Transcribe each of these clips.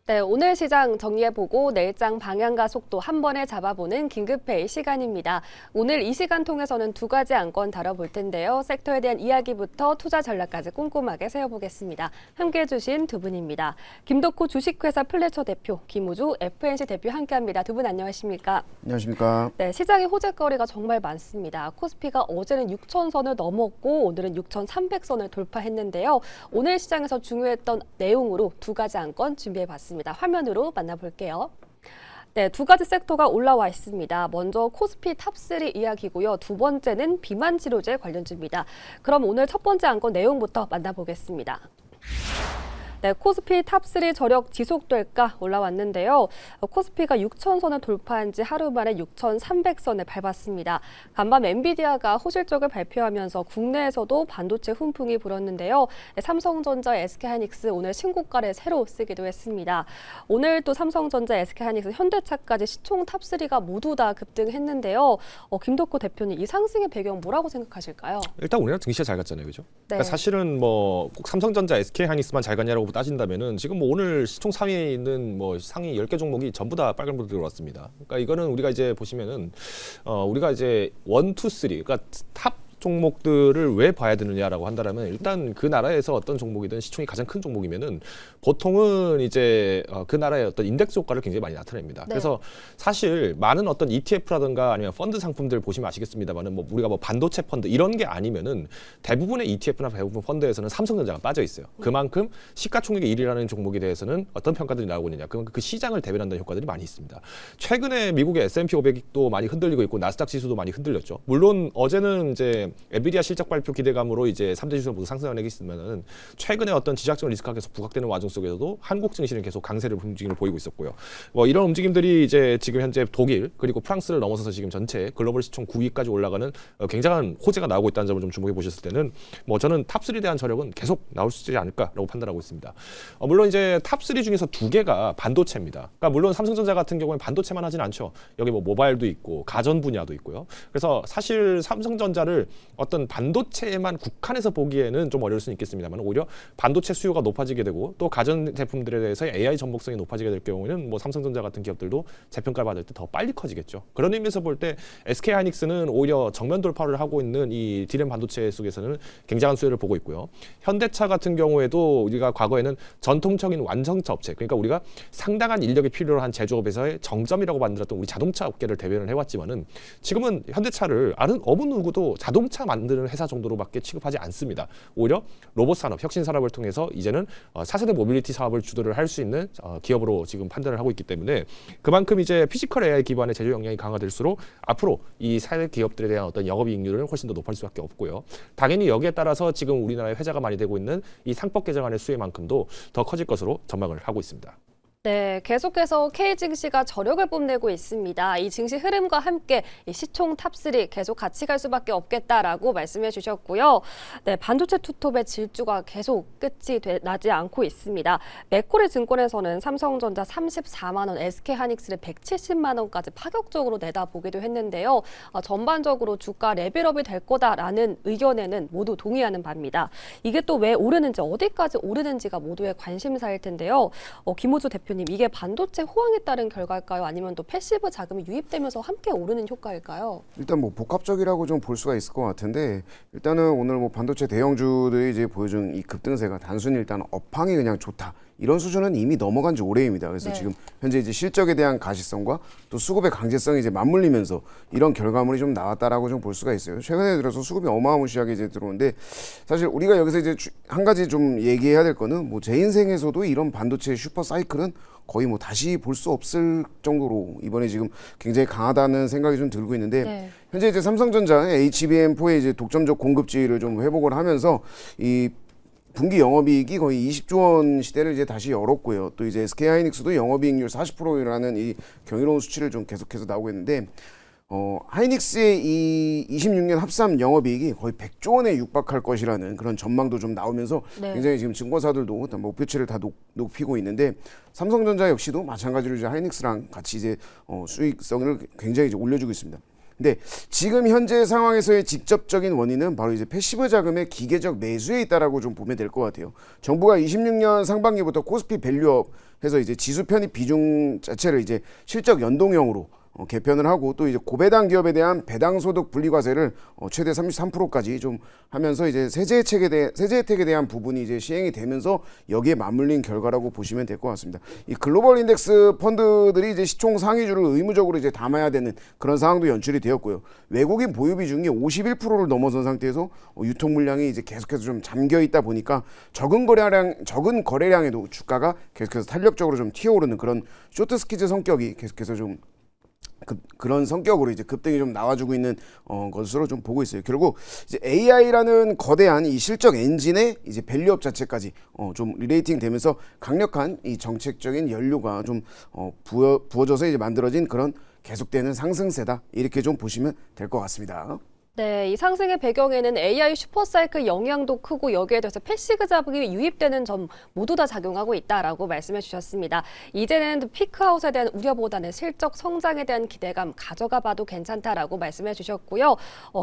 네, 오늘 시장 정리해보고 내일장 방향과 속도 한 번에 잡아보는 긴급회의 시간입니다. 오늘 이 시간 통해서는 두 가지 안건 다뤄볼 텐데요. 섹터에 대한 이야기부터 투자 전략까지 꼼꼼하게 세워보겠습니다. 함께해 주신 두 분입니다. 김덕호 주식회사 플래처 대표, 김우주 FNC 대표 함께합니다. 두 분 안녕하십니까? 안녕하십니까? 네, 시장의 호재거리가 정말 많습니다. 코스피가 어제는 6,000선을 넘었고 오늘은 6,300선을 돌파했는데요. 오늘 시장에서 중요했던 내용으로 두 가지 안건 준비해봤습니다. 화면으로 만나볼게요. 네, 두 가지 섹터가 올라와 있습니다. 먼저 코스피 탑3 이야기고요. 두 번째는 비만 치료제 관련주입니다. 그럼 오늘 첫 번째 안건 내용부터 만나보겠습니다. 네, 코스피 탑3 저력 지속될까 올라왔는데요. 코스피가 6,000선을 돌파한 지 하루 만에 6,300선을 밟았습니다. 간밤 엔비디아가 호실적을 발표하면서 국내에서도 반도체 훈풍이 불었는데요. 삼성전자, SK하이닉스 오늘 신고가를 새로 쓰기도 했습니다. 오늘 또 삼성전자, SK하이닉스, 현대차까지 시총 탑3가 모두 다 급등했는데요. 김덕호 대표님, 이 상승의 배경 뭐라고 생각하실까요? 일단 우리나라 증시가 잘 갔잖아요, 그죠? 네. 그러니까 사실은 뭐 꼭 삼성전자, SK하이닉스만 잘 갔냐라고 따진다면은 지금 뭐 오늘 시총 3위에 있는 뭐 상위 10개 종목이 전부 다 빨간불 들어왔습니다. 그러니까 이거는 우리가 이제 보시면은 우리가 이제 1, 2, 3 그러니까 탑 종목들을 왜 봐야 되느냐라고 한다면 일단 그 나라에서 어떤 종목이든 시총이 가장 큰 종목이면은 보통은 이제 그 나라의 어떤 인덱스 효과를 굉장히 많이 나타냅니다. 네. 그래서 사실 많은 어떤 ETF라든가 아니면 펀드 상품들 보시면 아시겠습니다만은 뭐 우리가 뭐 반도체 펀드 이런 게 아니면은 대부분의 ETF나 대부분 펀드에서는 삼성전자가 빠져 있어요. 그만큼 시가총액의 1위라는 종목에 대해서는 어떤 평가들이 나오고 있느냐. 그만큼 그 시장을 대변한다는 효과들이 많이 있습니다. 최근에 미국의 S&P 500도 많이 흔들리고 있고 나스닥 지수도 많이 흔들렸죠. 물론 어제는 이제 엔비디아 실적 발표 기대감으로 이제 3대 지수가 모두 상승하는 게 있으면은 최근에 어떤 지적적 리스크가 계속 부각되는 와중 속에서도 한국 증시는 계속 강세를 움직임을 보이고 있었고요. 뭐 이런 움직임들이 이제 지금 현재 독일 그리고 프랑스를 넘어서서 지금 전체 글로벌 시총 9위까지 올라가는 굉장한 호재가 나오고 있다는 점을 좀 주목해 보셨을 때는 뭐 저는 탑3에 대한 저력은 계속 나올 수 있지 않을까라고 판단하고 있습니다. 물론 이제 탑3 중에서 두 개가 반도체입니다. 그러니까 물론 삼성전자 같은 경우는 반도체만 하진 않죠. 여기 뭐 모바일도 있고 가전 분야도 있고요. 그래서 사실 삼성전자를 어떤 반도체에만 국한해서 보기에는 좀 어려울 수는 있겠습니다만 오히려 반도체 수요가 높아지게 되고 또 가전 제품들에 대해서 AI 전복성이 높아지게 될 경우에는 뭐 삼성전자 같은 기업들도 재평가를 받을 때 더 빨리 커지겠죠. 그런 의미에서 볼 때 SK하이닉스는 오히려 정면 돌파를 하고 있는 이 D램 반도체 속에서는 굉장한 수요를 보고 있고요. 현대차 같은 경우에도 우리가 과거에는 전통적인 완성차 업체, 그러니까 우리가 상당한 인력이 필요로 한 제조업에서의 정점이라고 만들었던 우리 자동차 업계를 대변을 해왔지만은 지금은 현대차를 어느 누구도 자동차 만드는 회사 정도로밖에 취급하지 않습니다. 오히려 로봇 산업, 혁신 산업을 통해서 이제는 4세대 모빌리티 사업을 주도를 할 수 있는 기업으로 지금 판단을 하고 있기 때문에 그만큼 이제 피지컬 AI 기반의 제조 역량이 강화될수록 앞으로 이 사회 기업들에 대한 어떤 영업이익률은 훨씬 더 높아질 수밖에 없고요. 당연히 여기에 따라서 지금 우리나라의 회자가 많이 되고 있는 이 상법 개정안의 수혜만큼도 더 커질 것으로 전망을 하고 있습니다. 네, 계속해서 K증시가 저력을 뽐내고 있습니다. 이 증시 흐름과 함께 이 시총 탑3 계속 같이 갈 수밖에 없겠다라고 말씀해 주셨고요. 네, 반도체 투톱의 질주가 계속 끝이 나지 않고 있습니다. 맥코리 증권에서는 삼성전자 34만 원, SK하이닉스를 170만 원까지 파격적으로 내다보기도 했는데요. 전반적으로 주가 레벨업이 될 거다라는 의견에는 모두 동의하는 바입니다. 이게 또 왜 오르는지, 어디까지 오르는지가 모두의 관심사일 텐데요. 김우주 대표 이게 반도체 호황에 따른 결과일까요? 아니면 또 패시브 자금이 유입되면서 함께 오르는 효과일까요? 일단 뭐 복합적이라고 좀 볼 수가 있을 것 같은데 일단은 오늘 뭐 반도체 대형주들이 이제 보여준 이 급등세가 단순히 일단 업황이 그냥 좋다. 이런 수준은 이미 넘어간 지 오래입니다. 그래서 네. 지금 현재 이제 실적에 대한 가시성과 또 수급의 강제성이 이제 맞물리면서 이런 결과물이 좀 나왔다라고 좀 볼 수가 있어요. 최근에 들어서 수급이 어마무시하게 이제 들어오는데 사실 우리가 여기서 이제 한 가지 좀 얘기해야 될 거는 뭐 제 인생에서도 이런 반도체 슈퍼 사이클은 거의 뭐 다시 볼 수 없을 정도로 이번에 지금 굉장히 강하다는 생각이 좀 들고 있는데 네. 현재 이제 삼성전자 HBM4의 이제 독점적 공급지를 좀 회복을 하면서 이 분기 영업이익이 거의 20조 원 시대를 이제 다시 열었고요. 또 이제 SK하이닉스도 영업이익률 40%라는 이 경이로운 수치를 좀 계속해서 나오고 있는데 하이닉스의 이 26년 합산 영업이익이 거의 100조 원에 육박할 것이라는 그런 전망도 좀 나오면서 네. 굉장히 지금 증권사들도 목표치를 다 높이고 있는데 삼성전자 역시도 마찬가지로 이제 하이닉스랑 같이 이제 수익성을 굉장히 이제 올려주고 있습니다. 근데 지금 현재 상황에서의 직접적인 원인은 바로 이제 패시브 자금의 기계적 매수에 있다라고 좀 보면 될 것 같아요. 정부가 26년 상반기부터 코스피 밸류업 해서 이제 지수 편입 비중 자체를 이제 실적 연동형으로 개편을 하고 또 이제 고배당 기업에 대한 배당 소득 분리과세를 최대 33%까지 좀 하면서 이제 세제 혜택에 대한 부분이 이제 시행이 되면서 여기에 맞물린 결과라고 보시면 될 것 같습니다. 이 글로벌 인덱스 펀드들이 이제 시총 상위주를 의무적으로 이제 담아야 되는 그런 상황도 연출이 되었고요. 외국인 보유 비중이 51%를 넘어선 상태에서 유통 물량이 이제 계속해서 좀 잠겨 있다 보니까 적은 거래량에도 주가가 계속해서 탄력적으로 좀 튀어오르는 그런 쇼트 스퀴즈 성격이 계속해서 좀 그런 성격으로 이제 급등이 좀 나와주고 있는 것으로 좀 보고 있어요. 결국 이제 AI라는 거대한 이 실적 엔진의 이제 밸류업 자체까지 좀 리레이팅 되면서 강력한 이 정책적인 연료가 좀 부어져서 이제 만들어진 그런 계속되는 상승세다 이렇게 좀 보시면 될 것 같습니다. 네, 이 상승의 배경에는 AI 슈퍼사이클 영향도 크고 여기에 대해서 패시브 자금이 유입되는 점 모두 다 작용하고 있다라고 말씀해 주셨습니다. 이제는 피크아웃에 대한 우려보다는 실적 성장에 대한 기대감 가져가 봐도 괜찮다라고 말씀해 주셨고요.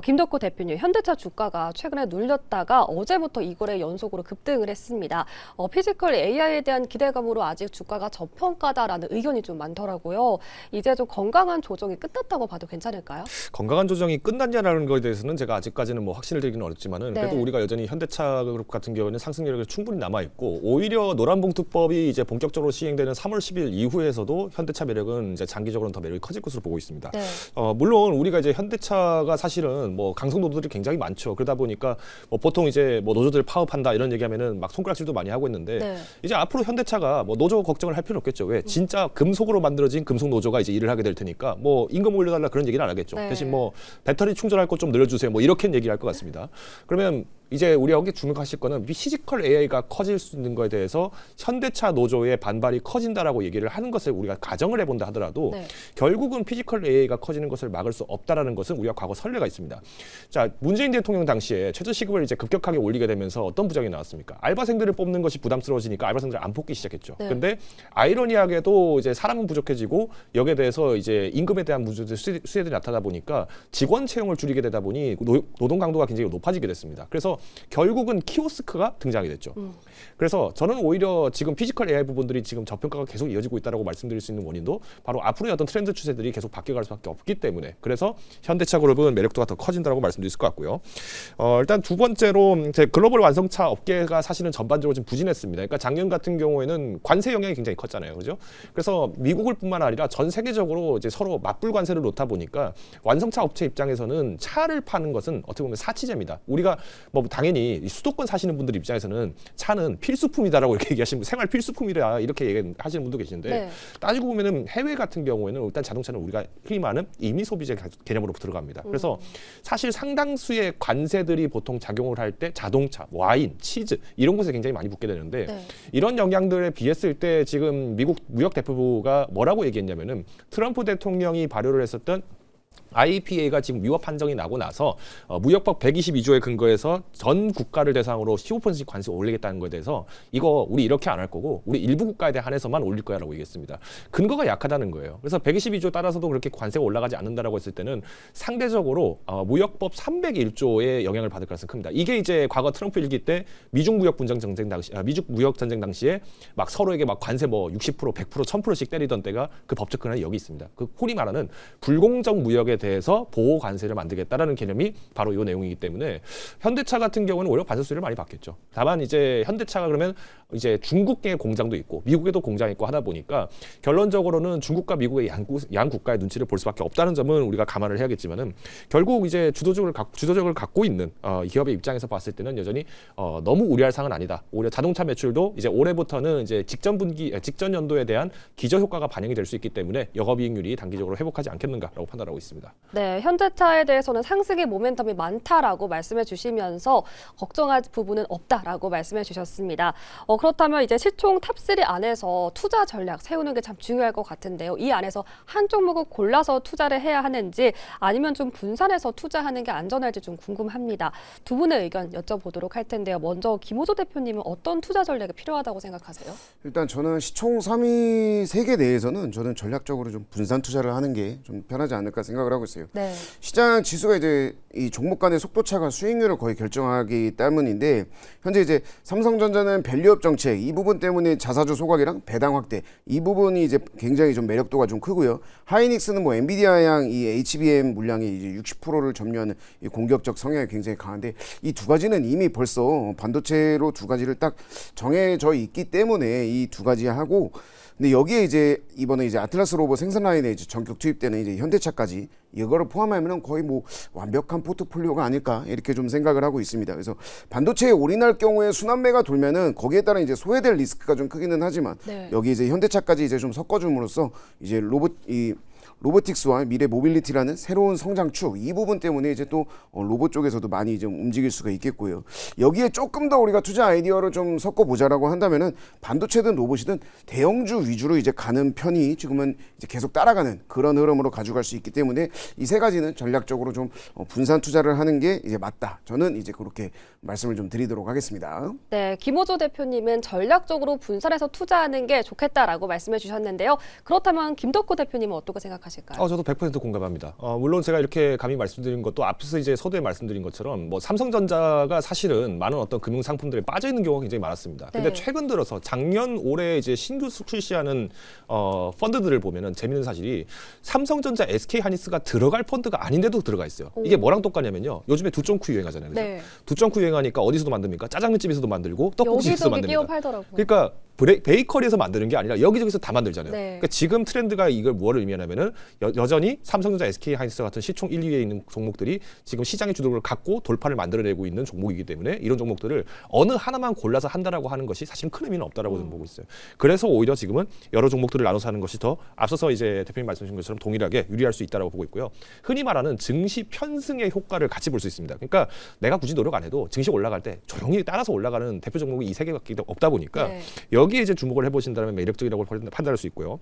김덕호 대표님, 현대차 주가가 최근에 눌렸다가 어제부터 이거래 연속으로 급등을 했습니다. 피지컬 AI에 대한 기대감으로 아직 주가가 저평가다라는 의견이 좀 많더라고요. 이제 좀 건강한 조정이 끝났다고 봐도 괜찮을까요? 건강한 조정이 끝났냐라는 거에 대해서는 제가 아직까지는 뭐 확신을 드리기는 어렵지만은 네. 그래도 우리가 여전히 현대차 그룹 같은 경우에는 상승력이 충분히 남아 있고 오히려 노란봉투법이 이제 본격적으로 시행되는 3월 10일 이후에서도 현대차 매력은 이제 장기적으로는 더 매력이 커질 것으로 보고 있습니다. 네. 물론 우리가 이제 현대차가 사실은 뭐 강성 노조들이 굉장히 많죠. 그러다 보니까 뭐 보통 이제 뭐 노조들 파업한다 이런 얘기하면은 막 손가락질도 많이 하고 있는데 네. 이제 앞으로 현대차가 뭐 노조 걱정을 할 필요는 없겠죠. 왜? 진짜 금속으로 만들어진 금속 노조가 이제 일을 하게 될 테니까 뭐 임금 올려달라 그런 얘기는 안 하겠죠. 네. 대신 뭐 배터리 충전할 것 좀 늘려주세요. 뭐 이렇게 얘기할 것 같습니다. 그러면 이제 우리 여기 주목하실 거는 피지컬 AI가 커질 수 있는 거에 대해서 현대차 노조의 반발이 커진다라고 얘기를 하는 것을 우리가 가정을 해본다 하더라도 네. 결국은 피지컬 AI가 커지는 것을 막을 수 없다라는 것은 우리가 과거 선례가 있습니다. 자, 문재인 대통령 당시에 최저시급을 이제 급격하게 올리게 되면서 어떤 부작용이 나왔습니까? 알바생들을 뽑는 것이 부담스러워지니까 알바생들을 안 뽑기 시작했죠. 네. 근데 아이러니하게도 이제 사람은 부족해지고 여기에 대해서 이제 임금에 대한 문제들 수혜들이 나타나다 보니까 직원 채용을 줄이게 되다 보니 노동 강도가 굉장히 높아지게 됐습니다. 그래서 결국은 키오스크가 등장하게 됐죠. 그래서 저는 오히려 지금 피지컬 AI 부분들이 지금 저평가가 계속 이어지고 있다고 말씀드릴 수 있는 원인도 바로 앞으로의 어떤 트렌드 추세들이 계속 바뀌어갈 수밖에 없기 때문에 그래서 현대차 그룹은 매력도가 더 커진다고 말씀드릴 수 있을 것 같고요. 일단 두 번째로 이제 글로벌 완성차 업계가 사실은 전반적으로 좀 부진했습니다. 그러니까 작년 같은 경우에는 관세 영향이 굉장히 컸잖아요, 그죠? 그래서 미국을 뿐만 아니라 전 세계적으로 이제 서로 맞불 관세를 놓다 보니까 완성차 업체 입장에서는 차를 파는 것은 어떻게 보면 사치제입니다. 우리가 뭐 당연히 수도권 사시는 분들 입장에서는 차는 필수품이다라고 이렇게 얘기하시는 생활 필수품이라 이렇게 얘기하시는 분도 계시는데 네. 따지고 보면은 해외 같은 경우에는 일단 자동차는 우리가 흔히 말하는 임의 소비재 개념으로 들어갑니다. 그래서 사실 상당수의 관세들이 보통 작용을 할 때 자동차, 와인, 치즈 이런 것에 굉장히 많이 붙게 되는데 네. 이런 영향들에 비했을 때 지금 미국 무역 대표부가 뭐라고 얘기했냐면은 트럼프 대통령이 발효를 했었던 IEPA가 지금 위법 판정이 나고 나서 무역법 122조에 근거해서 전 국가를 대상으로 15%씩 관세 올리겠다는 거에 대해서 이거 우리 이렇게 안 할 거고 우리 일부 국가에 한해서만 올릴 거야라고 얘기했습니다. 근거가 약하다는 거예요. 그래서 122조 따라서도 그렇게 관세가 올라가지 않는다라고 했을 때는 상대적으로 무역법 301조의 영향을 받을 가능성이 큽니다. 이게 이제 과거 트럼프 일기 때 미중 무역 전쟁 당시에 막 서로에게 막 관세 뭐 60%, 100%, 1000%씩 때리던 때가 그 법적 근원이 여기 있습니다. 그 콜이 말하는 불공정 무역에 대해서 보호 관세를 만들겠다라는 개념이 바로 이 내용이기 때문에 현대차 같은 경우는 오히려 관세 수혜를 많이 받겠죠. 다만 이제 현대차가 그러면 이제 중국계 공장도 있고 미국에도 공장이 있고 하다 보니까 결론적으로는 중국과 미국의 양 국가의 눈치를 볼 수밖에 없다는 점은 우리가 감안을 해야겠지만은 결국 이제 주도적을 갖고 있는 기업의 입장에서 봤을 때는 여전히 너무 우려할 사항은 아니다. 오히려 자동차 매출도 이제 올해부터는 이제 직전 연도에 대한 기저 효과가 반영이 될 수 있기 때문에 영업이익률이 단기적으로 회복하지 않겠는가라고 판단하고 있습니다. 네, 현대차에 대해서는 상승의 모멘텀이 많다라고 말씀해 주시면서 걱정할 부분은 없다라고 말씀해 주셨습니다. 그렇다면 이제 시총 탑3 안에서 투자 전략 세우는 게 참 중요할 것 같은데요. 이 안에서 한 종목을 골라서 투자를 해야 하는지 아니면 좀 분산해서 투자하는 게 안전할지 좀 궁금합니다. 두 분의 의견 여쭤보도록 할 텐데요. 먼저 김호조 대표님은 어떤 투자 전략이 필요하다고 생각하세요? 일단 저는 시총 3위 3개 내에서는 저는 전략적으로 좀 분산 투자를 하는 게 좀 편하지 않을까 생각을 생각을 하고 있어요. 네. 시장 지수가 이제 이 종목 간의 속도 차가 수익률을 거의 결정하기 때문인데 현재 이제 삼성전자는 밸류업 정책 이 부분 때문에 자사주 소각이랑 배당 확대 이 부분이 이제 굉장히 좀 매력도가 좀 크고요. 하이닉스는 뭐 엔비디아양 이 HBM 물량이 이제 60%를 점유하는 이 공격적 성향이 굉장히 강한데 이 두 가지는 이미 벌써 반도체로 두 가지를 딱 정해져 있기 때문에 이 두 가지 하고 근데 여기에 이제 이번에 이제 아틀라스 로봇 생산 라인에 이제 전격 투입되는 이제 현대차까지 이거를 포함하면은 거의 뭐 완벽한 포트폴리오가 아닐까 이렇게 좀 생각을 하고 있습니다. 그래서 반도체에 올인할 경우에 순환매가 돌면은 거기에 따라 이제 소외될 리스크가 좀 크기는 하지만 네. 여기 이제 현대차까지 이제 좀 섞어줌으로써 이제 로보틱스와 미래 모빌리티라는 새로운 성장축 이 부분 때문에 이제 또 로봇 쪽에서도 많이 좀 움직일 수가 있겠고요. 여기에 조금 더 우리가 투자 아이디어를 좀 섞어보자라고 한다면은 반도체든 로봇이든 대형주 위주로 이제 가는 편이 지금은 이제 계속 따라가는 그런 흐름으로 가져갈 수 있기 때문에 이 세 가지는 전략적으로 좀 분산 투자를 하는 게 이제 맞다. 저는 이제 그렇게 말씀을 좀 드리도록 하겠습니다. 네, 김호조 대표님은 전략적으로 분산해서 투자하는 게 좋겠다라고 말씀해 주셨는데요. 그렇다면 김덕호 대표님은 어떻게 생각하실까요? 저도 100% 공감합니다. 물론 제가 이렇게 감히 말씀드린 것도 앞서 이제 서두에 말씀드린 것처럼 뭐 삼성전자가 사실은 많은 어떤 금융 상품들에 빠져 있는 경우가 굉장히 많았습니다. 근데 네. 최근 들어서 작년 올해 이제 신규 출시하는 펀드들을 보면은 재밌는 사실이 삼성전자, SK하이닉스가 들어갈 펀드가 아닌데도 들어가 있어요. 이게 뭐랑 똑같냐면요. 요즘에 두쫑쿠 유행하잖아요. 그죠? 네. 두쫑쿠 유행하니까 어디서도 만듭니까? 짜장면집에서도 만들고 떡볶이집에서도 여기저기 끼워 만듭니다. 팔더라고요. 그러니까 베이커리에서 만드는 게 아니라 여기저기서 다 만들잖아요. 네. 그러니까 지금 트렌드가 이걸 뭐를 의미하냐면은 여전히 삼성전자, SK하이닉스 같은 시총 1, 2위에 있는 종목들이 지금 시장의 주도를 갖고 돌파를 만들어내고 있는 종목이기 때문에 이런 종목들을 어느 하나만 골라서 한다라고 하는 것이 사실 큰 의미는 없다라고 저는 보고 있어요. 그래서 오히려 지금은 여러 종목들을 나눠서 하는 것이 더 앞서서 이제 대표님 말씀하신 것처럼 동일하게 유리할 수 있다라고 보고 있고요. 흔히 말하는 증시 편승의 효과를 같이 볼 수 있습니다. 그러니까 내가 굳이 노력 안 해도 증시 올라갈 때 조용히 따라서 올라가는 대표 종목이 이 세 개밖에 없다 보니까 네. 여기에 이제 주목을 해보신다면 매력적이라고 판단할 수 있고요.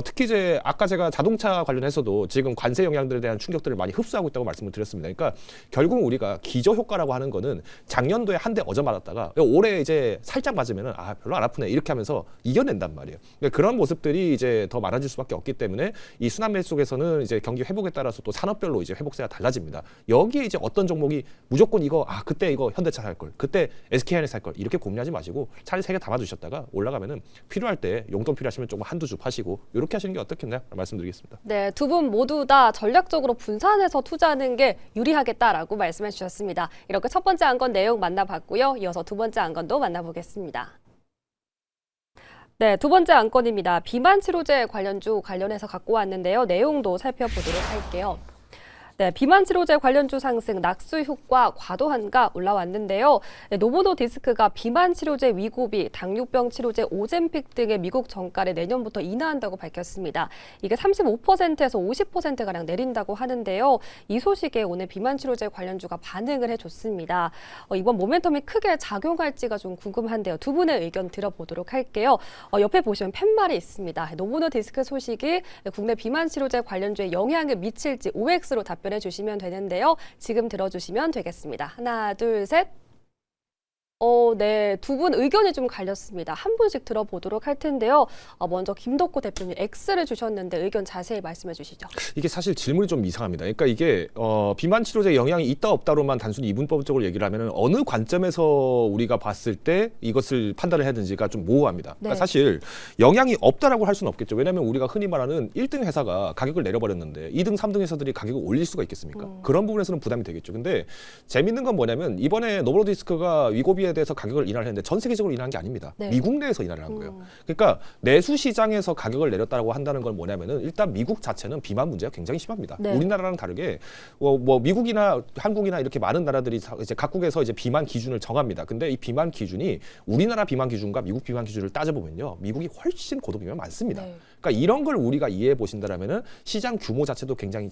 특히 이제 아까 제가 자동차 관련해서도 지금 관세 영향들에 대한 충격들을 많이 흡수하고 있다고 말씀을 드렸습니다. 그러니까 결국 우리가 기저 효과라고 하는 거는 작년도에 한 대 어저 맞았다가 올해 이제 살짝 맞으면은 별로 안 아프네 이렇게 하면서 이겨낸단 말이에요. 그러니까 그런 모습들이 이제 더 많아질 수밖에 없기 때문에 이 순환매 속에서는 이제 경기 회복에 따라서 또 산업별로 이제 회복세가 달라집니다. 여기에 이제 어떤 종목이 무조건 이거 그때 이거 현대차 살 걸, 그때 SK하이닉스 살 걸 이렇게 고민하지 마시고 차라리 세 개 담아두셨다가 올라가면은 필요할 때 용돈 필요하시면 조금 한두 주 파시고 이렇게 하시는 게 어떻겠나요? 말씀드리겠습니다. 네, 두 분 모두 다 전략적으로 분산해서 투자하는 게 유리하겠다라고 말씀해 주셨습니다. 이렇게 첫 번째 안건 내용 만나봤고요. 이어서 두 번째 안건도 만나보겠습니다. 네, 두 번째 안건입니다. 비만 치료제 관련해서 갖고 왔는데요. 내용도 살펴보도록 할게요. 네, 비만 치료제 관련주 상승, 낙수 효과 과도한가 올라왔는데요. 네, 노보노디스크가 비만 치료제 위고비, 당뇨병 치료제 오젬픽 등의 미국 정가를 내년부터 인하한다고 밝혔습니다. 이게 35%에서 50%가량 내린다고 하는데요. 이 소식에 오늘 비만 치료제 관련주가 반응을 해줬습니다. 이번 모멘텀이 크게 작용할지가 좀 궁금한데요. 두 분의 의견 들어보도록 할게요. 옆에 보시면 팻말이 있습니다. 노보노디스크 소식이 국내 비만 치료제 관련주에 영향을 미칠지 OX로 답변해 주시면 되는데요. 지금 들어주시면 되겠습니다. 하나, 둘, 셋. 네, 두 분 의견이 좀 갈렸습니다. 한 분씩 들어보도록 할 텐데요. 먼저 김덕호 대표님 X를 주셨는데 의견 자세히 말씀해 주시죠. 이게 사실 질문이 좀 이상합니다. 그러니까 이게 비만 치료제 영향이 있다 없다로만 단순히 이분법적으로 얘기를 하면 어느 관점에서 우리가 봤을 때 이것을 판단을 해야 되는지가 좀 모호합니다. 그러니까 네. 사실 영향이 없다라고 할 수는 없겠죠. 왜냐하면 우리가 흔히 말하는 1등 회사가 가격을 내려버렸는데 2등, 3등 회사들이 가격을 올릴 수가 있겠습니까? 그런 부분에서는 부담이 되겠죠. 근데 재밌는 건 뭐냐면 이번에 노보노디스크가 위고비에 대해서 가격을 인하를 했는데 전 세계적으로 인하한 게 아닙니다. 네. 미국 내에서 인하를 한 거예요. 그러니까 내수 시장에서 가격을 내렸다고 한다는 건 뭐냐면은 일단 미국 자체는 비만 문제가 굉장히 심합니다. 네. 우리나라랑 다르게 뭐 미국이나 한국이나 이렇게 많은 나라들이 이제 각국에서 이제 비만 기준을 정합니다. 근데 이 비만 기준이 우리나라 비만 기준과 미국 비만 기준을 따져보면요, 미국이 훨씬 고도 비만 많습니다. 네. 그러니까 이런 걸 우리가 이해해 보신다라면은 시장 규모 자체도 굉장히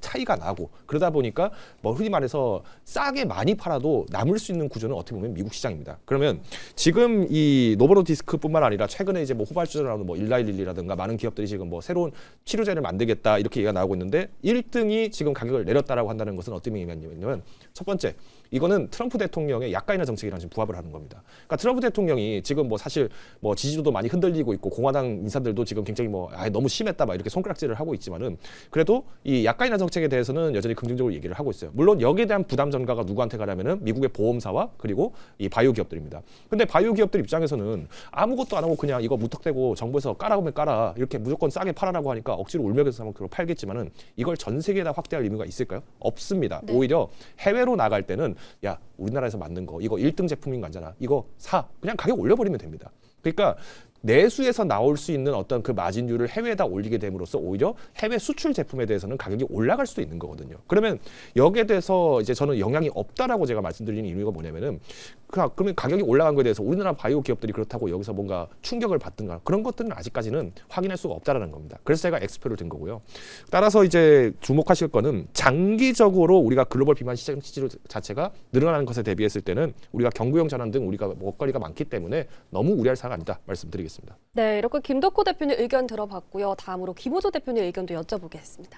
차이가 나고 그러다 보니까 뭐 흔히 말해서 싸게 많이 팔아도 남을 수 있는 구조는 어떻게 보면 미국 시장입니다. 그러면 지금 이 노보노디스크뿐만 아니라 최근에 이제 뭐 후발주자로 나오는 뭐 일라일릴리라든가 많은 기업들이 지금 뭐 새로운 치료제를 만들겠다 이렇게 얘기가 나오고 있는데 1등이 지금 가격을 내렸다라고 한다는 것은 어떤 의미냐면 첫 번째 이거는 트럼프 대통령의 약간이나 정책이랑 지금 부합을 하는 겁니다. 그러니까 트럼프 대통령이 지금 뭐 사실 뭐 지지도도 많이 흔들리고 있고 공화당 인사들도 지금 굉장히 뭐 너무 심했다 막 이렇게 손가락질을 하고 있지만은 그래도 이 약간이나 정책에 대해서는 여전히 긍정적으로 얘기를 하고 있어요. 물론 여기에 대한 부담 전가가 누구한테 가냐면은 미국의 보험사와 그리고 이 바이오 기업들입니다. 근데 바이오 기업들 입장에서는 아무것도 안 하고 그냥 이거 무턱대고 정부에서 까라면 까라 이렇게 무조건 싸게 팔아라고 하니까 억지로 울먹여서 하면 그걸 팔겠지만은 이걸 전 세계에다 확대할 의미가 있을까요? 없습니다. 네. 오히려 해외로 나갈 때는 야 우리나라에서 만든 거 이거 1등 제품인 거잖아. 이거 사 그냥 가격 올려버리면 됩니다. 그러니까 내수에서 나올 수 있는 어떤 그 마진율을 해외에다 올리게 됨으로써 오히려 해외 수출 제품에 대해서는 가격이 올라갈 수도 있는 거거든요. 그러면 여기에 대해서 이제 저는 영향이 없다라고 제가 말씀드리는 이유가 뭐냐면은 그러면 가격이 올라간 거에 대해서 우리나라 바이오 기업들이 그렇다고 여기서 뭔가 충격을 받든가 그런 것들은 아직까지는 확인할 수가 없다라는 겁니다. 그래서 제가 X표를 든 거고요. 따라서 이제 주목하실 거는 장기적으로 우리가 글로벌 비만 시장 치료 자체가 늘어나는 것에 대비했을 때는 우리가 경구용 전환 등 우리가 먹거리가 많기 때문에 너무 우려할 사항은 아니다 말씀드리겠습니다. 네, 이렇게 김덕호 대표님 의견 들어봤고요. 다음으로 김호조 대표님 의견도 여쭤보겠습니다.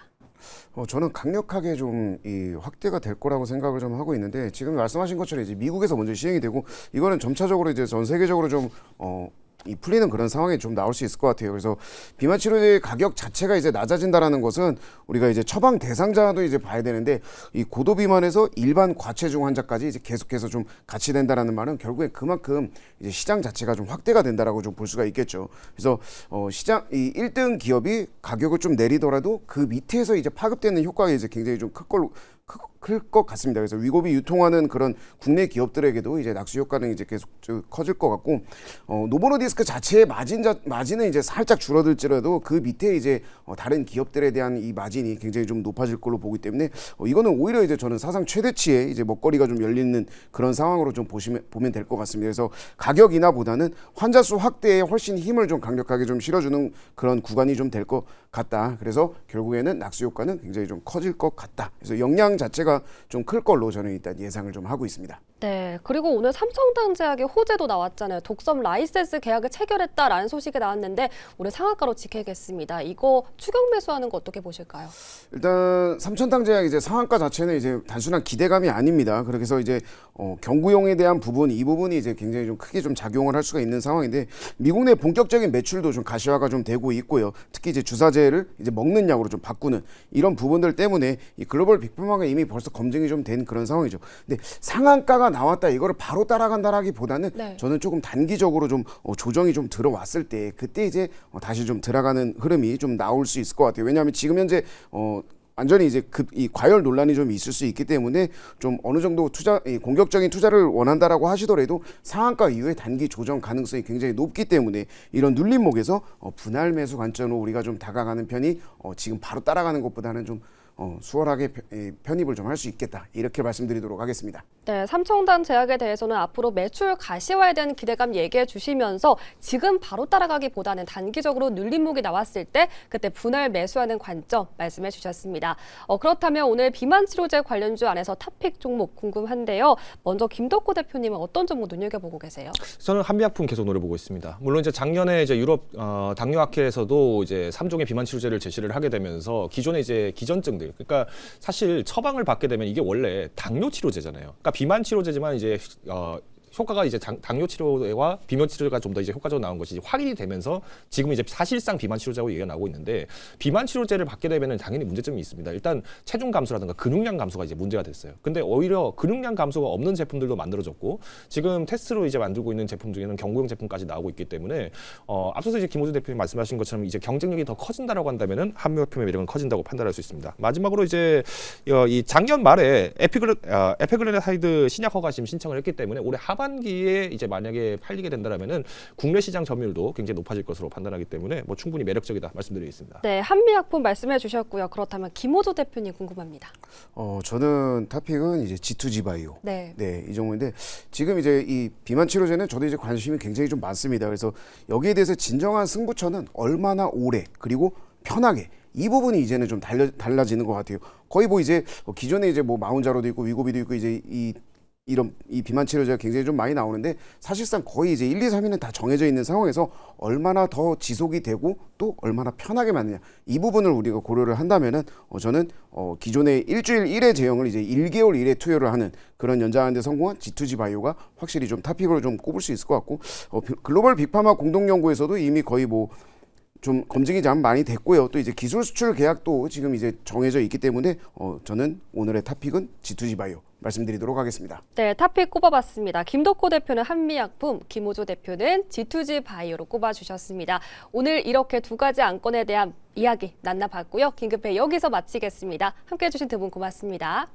저는 강력하게 좀 이 확대가 될 거라고 생각을 좀 하고 있는데 지금 말씀하신 것처럼 이제 미국에서 먼저 시행이 되고 이거는 점차적으로 이제 전 세계적으로 좀 이 풀리는 그런 상황이 좀 나올 수 있을 것 같아요. 그래서 비만 치료제의 가격 자체가 이제 낮아진다라는 것은 우리가 이제 처방 대상자도 이제 봐야 되는데 이 고도 비만에서 일반 과체중 환자까지 이제 계속해서 좀 같이 된다라는 말은 결국에 그만큼 이제 시장 자체가 좀 확대가 된다라고 좀 볼 수가 있겠죠. 그래서 시장 이 1등 기업이 가격을 좀 내리더라도 그 밑에서 이제 파급되는 효과가 이제 굉장히 좀 클 것 같습니다. 그래서 위고비 유통하는 그런 국내 기업들에게도 이제 낙수 효과는 이제 계속 커질 것 같고 노보노디스크 자체의 마진은 이제 살짝 줄어들지라도 그 밑에 이제 다른 기업들에 대한 이 마진이 굉장히 좀 높아질 걸로 보기 때문에 이거는 오히려 이제 저는 사상 최대치의 이제 먹거리가 좀 열리는 그런 상황으로 좀 보면 될 것 같습니다. 그래서 가격 인하보다는 환자 수 확대에 훨씬 힘을 좀 강력하게 좀 실어주는 그런 구간이 좀 될 것 같다. 그래서 결국에는 낙수 효과는 굉장히 좀 커질 것 같다. 그래서 영향 자체가 좀 클 걸로 저는 일단 예상을 좀 하고 있습니다. 네, 그리고 오늘 삼성전자약의 호재도 나왔잖아요. 독점 라이센스 계약을 체결했다라는 소식이 나왔는데 오늘 상한가로 지켜야겠습니다. 이거 추격 매수하는 거 어떻게 보실까요? 일단 삼천탕제약 이제 상한가 자체는 이제 단순한 기대감이 아닙니다. 그래서 이제 경구용에 대한 부분 이 부분이 이제 굉장히 좀 크게 좀 작용을 할 수가 있는 상황인데 미국 내 본격적인 매출도 좀 가시화가 좀 되고 있고요. 특히 이제 주사제를 이제 먹는 약으로 좀 바꾸는 이런 부분들 때문에 이 글로벌 빅파마가 이미 벌써 검증이 좀 된 그런 상황이죠. 근데 상한가가 나왔다 이거를 바로 따라간다라기보다는 네. 저는 조금 단기적으로 좀 조정이 좀 들어왔을 때 그때 이제 다시 좀 들어가는 흐름이 좀 나올 수 있을 것 같아요. 왜냐하면 지금 현재 완전히 이제 이 과열 논란이 좀 있을 수 있기 때문에 좀 어느 정도 공격적인 투자를 원한다라고 하시더라도 상한가 이후에 단기 조정 가능성이 굉장히 높기 때문에 이런 눌림목에서 분할 매수 관점으로 우리가 좀 다가가는 편이 지금 바로 따라가는 것보다는 좀 수월하게 편입을 좀 할 수 있겠다 이렇게 말씀드리도록 하겠습니다. 네, 삼성단 제약에 대해서는 앞으로 매출 가시화에 대한 기대감 얘기해 주시면서 지금 바로 따라가기보다는 단기적으로 눌림목이 나왔을 때 그때 분할 매수하는 관점 말씀해 주셨습니다. 그렇다면 오늘 비만 치료제 관련주 안에서 탑픽 종목 궁금한데요. 먼저 김덕호 대표님은 어떤 종목 눈여겨보고 계세요? 저는 한미약품 계속 노려보고 있습니다. 물론 이제 작년에 이제 유럽 당뇨학회에서도 이제 3종의 비만 치료제를 제시를 하게 되면서 기존의 이제 기전증들, 그러니까 사실 처방을 받게 되면 이게 원래 당뇨 치료제잖아요. 그러니까 비만 치료제지만 이제 효과가 이제 당뇨 치료와 비만 치료가 좀 더 이제 효과적으로 나온 것이 확인이 되면서 지금 이제 사실상 비만 치료제라고 얘기가 나오고 있는데 비만 치료제를 받게 되면은 당연히 문제점이 있습니다. 일단 체중 감소라든가 근육량 감소가 이제 문제가 됐어요. 근데 오히려 근육량 감소가 없는 제품들도 만들어졌고 지금 테스트로 이제 만들고 있는 제품 중에는 경구용 제품까지 나오고 있기 때문에 앞서서 이제 김호준 대표님 말씀하신 것처럼 이제 경쟁력이 더 커진다라고 한다면은 한미약품의 매력은 커진다고 판단할 수 있습니다. 마지막으로 이제 이 작년 말에 에피글레나이드 신약 허가 지금 신청을 했기 때문에 올해 하반기에 이제 만약에 팔리게 된다면은 국내 시장 점유율도 굉장히 높아질 것으로 판단하기 때문에 뭐 충분히 매력적이다 말씀드리겠습니다. 네, 한미약품 말씀해 주셨고요. 그렇다면 김호조 대표님 궁금합니다. 저는 탑픽은 이제 G2G 바이오. 네. 네, 이 정도인데 지금 이제 이 비만 치료제는 저도 이제 관심이 굉장히 좀 많습니다. 그래서 여기에 대해서 진정한 승부처는 얼마나 오래 그리고 편하게 이 부분이 이제는 좀 달라지는 것 같아요. 거의 뭐 이제 기존에 이제 뭐 마운자로도 있고 위고비도 있고 이제 이 이런 이 비만 치료제가 굉장히 좀 많이 나오는데 사실상 거의 이제 1, 2, 3위는 다 정해져 있는 상황에서 얼마나 더 지속이 되고 또 얼마나 편하게 맞느냐 이 부분을 우리가 고려를 한다면은 저는 기존의 일주일 1회 제형을 이제 1개월 1회 투여를 하는 그런 연장하는 데 성공한 G2G 바이오가 확실히 좀 탑픽으로 좀 꼽을 수 있을 것 같고 글로벌 빅파마 공동 연구에서도 이미 거의 뭐 좀 검증이 좀 많이 됐고요. 또 이제 기술 수출 계약도 지금 이제 정해져 있기 때문에 저는 오늘의 탑픽은 G2G 바이오 말씀드리도록 하겠습니다. 네, 탑픽 꼽아봤습니다. 김덕호 대표는 한미약품, 김호조 대표는 G2G 바이오로 꼽아주셨습니다. 오늘 이렇게 두 가지 안건에 대한 이야기 나눠봤고요. 긴급회 여기서 마치겠습니다. 함께해 주신 두 분 고맙습니다.